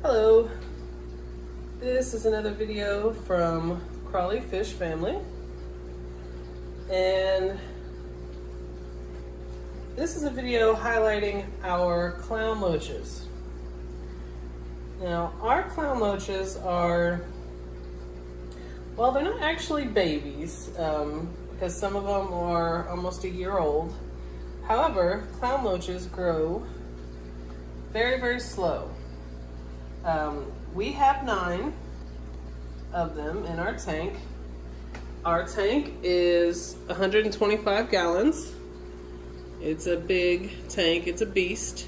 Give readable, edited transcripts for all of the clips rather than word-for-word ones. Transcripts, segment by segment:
Hello, this is another video from Crawly Fish Family, and this is a video highlighting our clown loaches. Now, our clown loaches are, well, they're not actually babies, because some of them are almost a year old. However, clown loaches grow very, very slow. We have 9 of them in our tank. Our tank is 125 gallons. It's a big tank, it's a beast.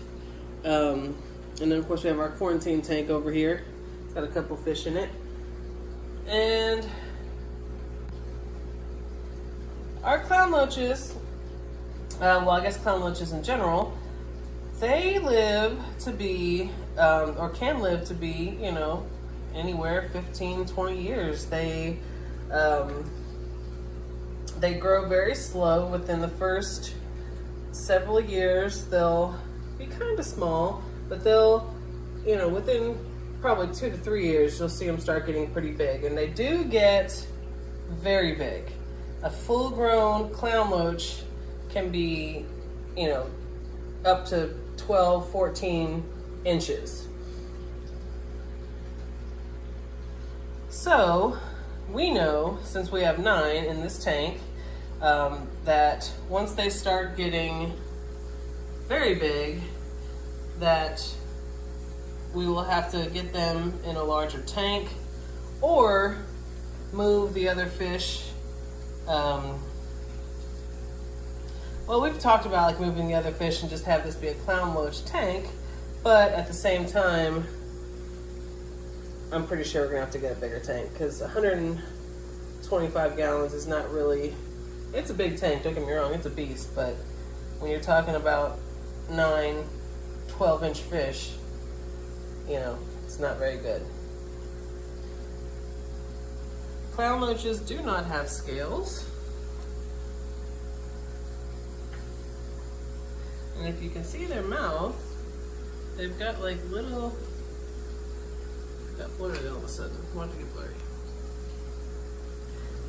And then of course we have our quarantine tank over here. It's got a couple fish in it. And our clown loaches, well, I guess clown loaches in general, they live to be, or can live to be, you know, anywhere 15, 20 years. They grow very slow. Within the first several years, they'll be kind of small, but they'll, you know, within probably 2 to 3 years, you'll see them start getting pretty big. And they do get very big. A full-grown clown loach can be, you know, up to 12, 14 inches. So we know, since we have 9 in this tank, that once they start getting very big, that we will have to get them in a larger tank or move the other fish. Well, we've talked about like moving the other fish and just have this be a clown loach tank, but at the same time, I'm pretty sure we're gonna have to get a bigger tank because 125 gallons is not really, it's a big tank, don't get me wrong, it's a beast, but when you're talking about 9, 12-inch fish, you know, it's not very good. Clown loaches do not have scales. And if you can see their mouth, they've got like little, what are they all of a sudden? Why did it get blurry?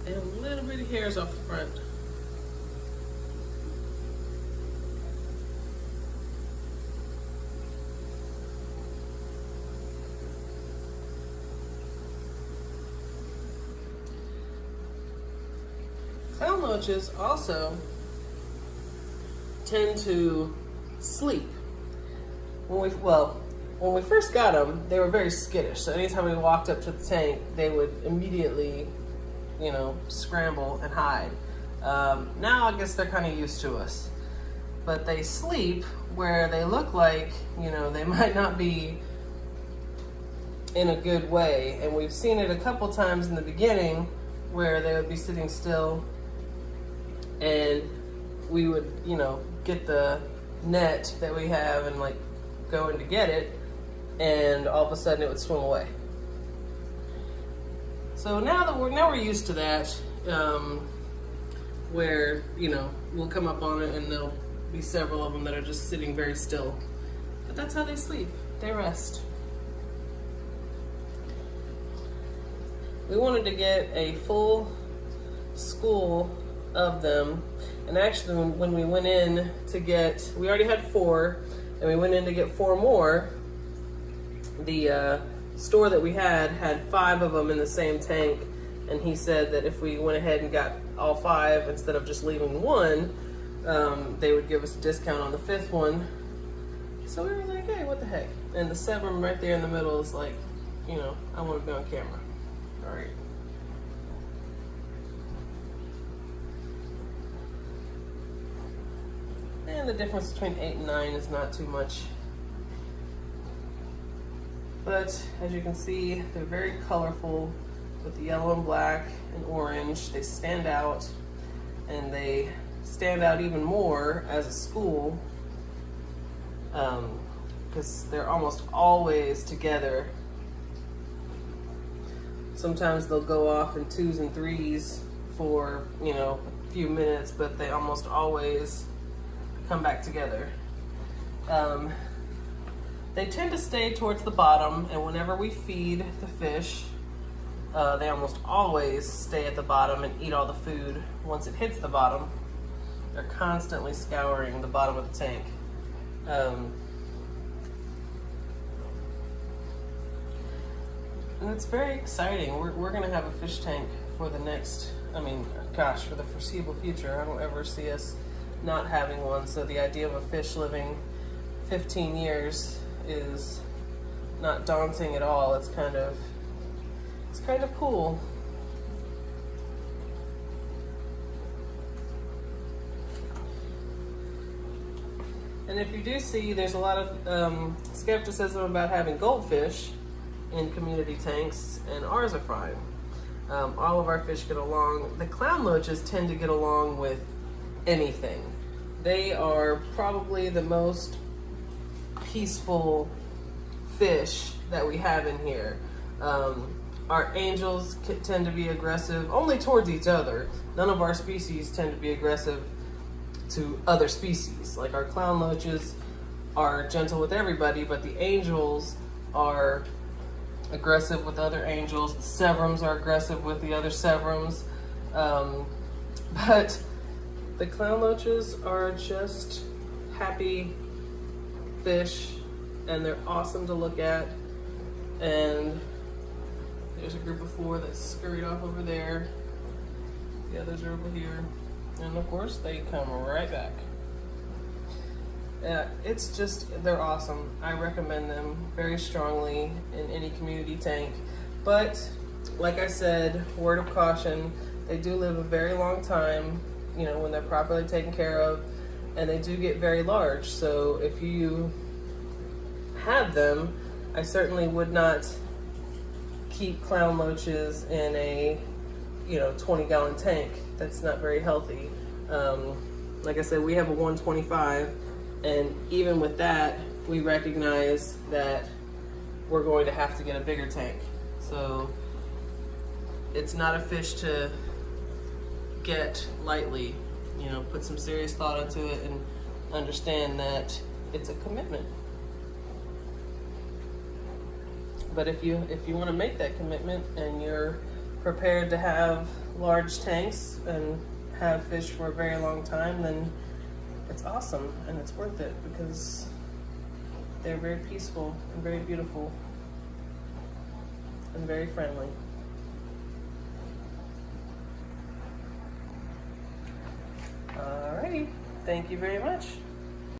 They have little bitty hairs off the front. Clown loaches also tend to sleep. When we first got them, they were very skittish. So anytime we walked up to the tank, they would immediately, you know, scramble and hide. Now I guess they're kind of used to us. But they sleep where they look like, you know, they might not be in a good way. And we've seen it a couple times in the beginning where they would be sitting still and we would, you know, get the net that we have and like go in to get it, and all of a sudden it would swim away. So now we're used to that, where, you know, we'll come up on it and there'll be several of them that are just sitting very still. But that's how they sleep. They rest. We wanted to get a full school of them, and actually when we went in to get, we already had 4, and we went in to get 4 more. The store that we had 5 of them in the same tank, and he said that if we went ahead and got all 5 instead of just leaving 1, they would give us a discount on the 5th one. So we were like, hey, what the heck? And the 7 right there in the middle is like, you know, I want to be on camera. All right. And the difference between 8 and 9 is not too much. But as you can see, they're very colorful with the yellow and black and orange. They stand out, and they stand out even more as a school because they're almost always together. Sometimes they'll go off in 2s and 3s for, you know, a few minutes, but they almost always come back together. They tend to stay towards the bottom, and whenever we feed the fish, they almost always stay at the bottom and eat all the food once it hits the bottom. They're constantly scouring the bottom of the tank. And it's very exciting. We're gonna have a fish tank for the next, for the foreseeable future. I don't ever see us not having one. So the idea of a fish living 15 years is not daunting at all. It's kind of cool. And if you do see, there's a lot of skepticism about having goldfish in community tanks, and ours are fine. All of our fish get along. The clown loaches tend to get along with anything. They are probably the most peaceful fish that we have in here. Our angels tend to be aggressive only towards each other. None of our species tend to be aggressive to other species. Like our clown loaches are gentle with everybody, but the angels are aggressive with other angels. The severums are aggressive with the other severums. But the clown loaches are just happy fish, and they're awesome to look at. And there's a group of 4 that scurried off over there. The others are over here. And of course, they come right back. It's just, they're awesome. I recommend them very strongly in any community tank. But like I said, word of caution, they do live a very long time, when they're properly taken care of, and they do get very large. So if you have them, I certainly would not keep clown loaches in a 20-gallon tank. That's not very healthy. Like I said, we have a 125, and even with that, we recognize that we're going to have to get a bigger tank. So it's not a fish to get lightly. Put some serious thought into it and understand that it's a commitment. But if you want to make that commitment and you're prepared to have large tanks and have fish for a very long time, then it's awesome and it's worth it, because they're very peaceful and very beautiful and very friendly. Alrighty, thank you very much.